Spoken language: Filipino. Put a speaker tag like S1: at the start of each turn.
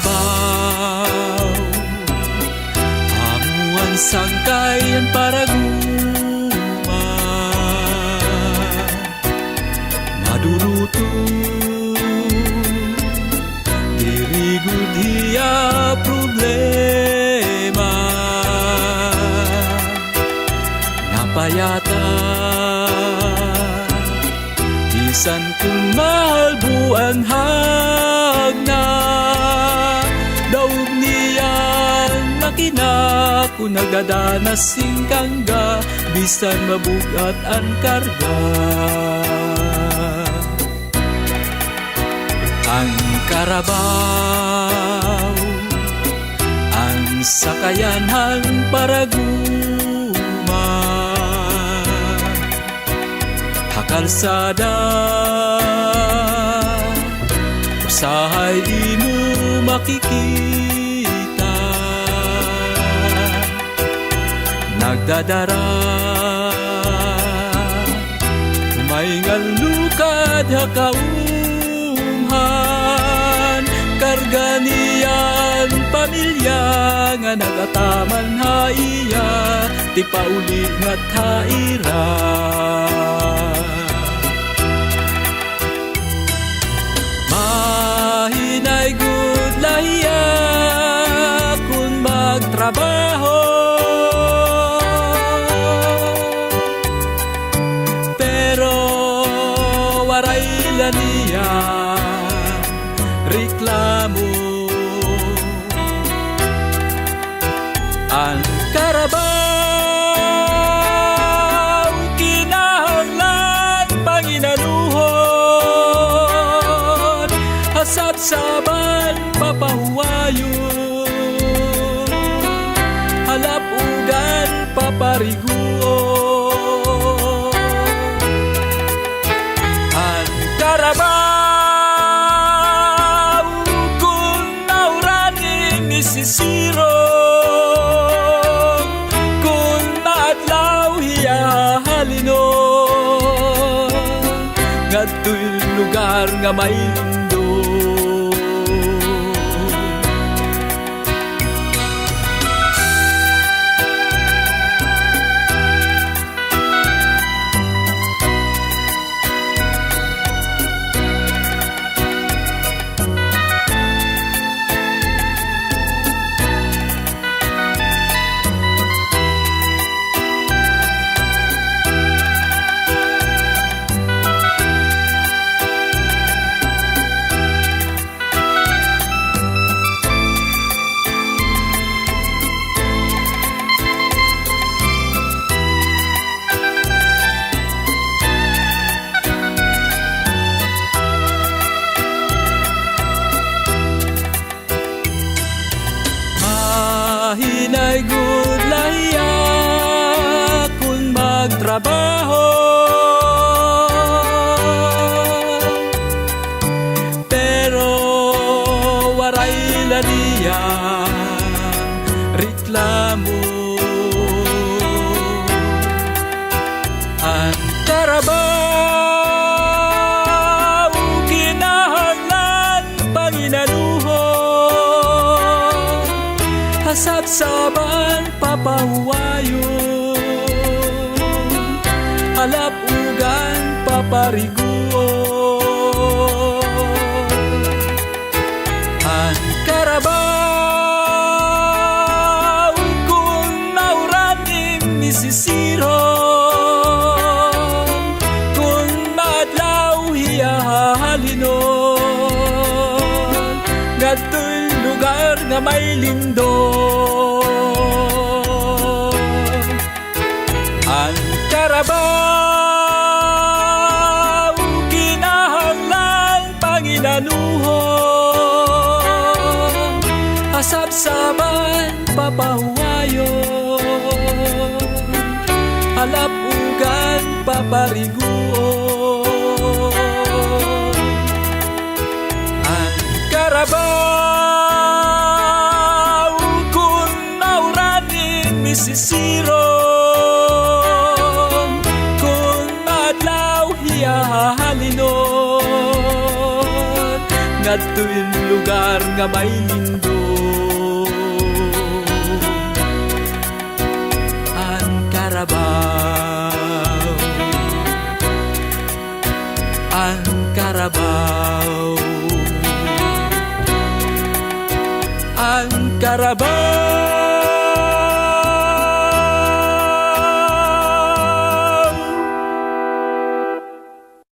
S1: Karabaw amuan sangkayan para guma maduruto dirigud hiya problema napayata bisan kung mahalbuan hagna daog niyan nakina kung nagdadanas singkangga bisan mabugat ang karga. Ang karabaw ang sakayanhang paraguma hakalsada usahay di mo makikita nagdadara may ngalukad hakaumhan karga niyan pamilya nga nagataman haiya ti pauli nga taira. Mahinay gud lahiya kun magtrabaho pero waray laniya reklamo. Ang karabaw kinahanglan panginaluhon hasabsaban papahuwayon halapugan papariguon. Ang karabaw kung nauraning nisisiro kung naadlaw hiya halinon ngadto'y lugar nga may lindo. Mahinay gud lahiya kun magtrabaho pero waray laniya reklamo. Ang karabaw kinahanglan panginaluhon hasabsaban papahuwayon halapugan papariguon. Ang karabaw kung nauraning nisisiro kung maadlaw hiya halinon ngadto'y lugar nga may lindo. Ang karabaw kinahanglan panginaluhon hasabsaban papahuwayon halapugan papariguon. Ang karabaw kung nauraning misisiro kung maadlaw hiya halinon ngadtoy lugar nga may lindol. Ang Carabao, ang Carabao, ang Carabao.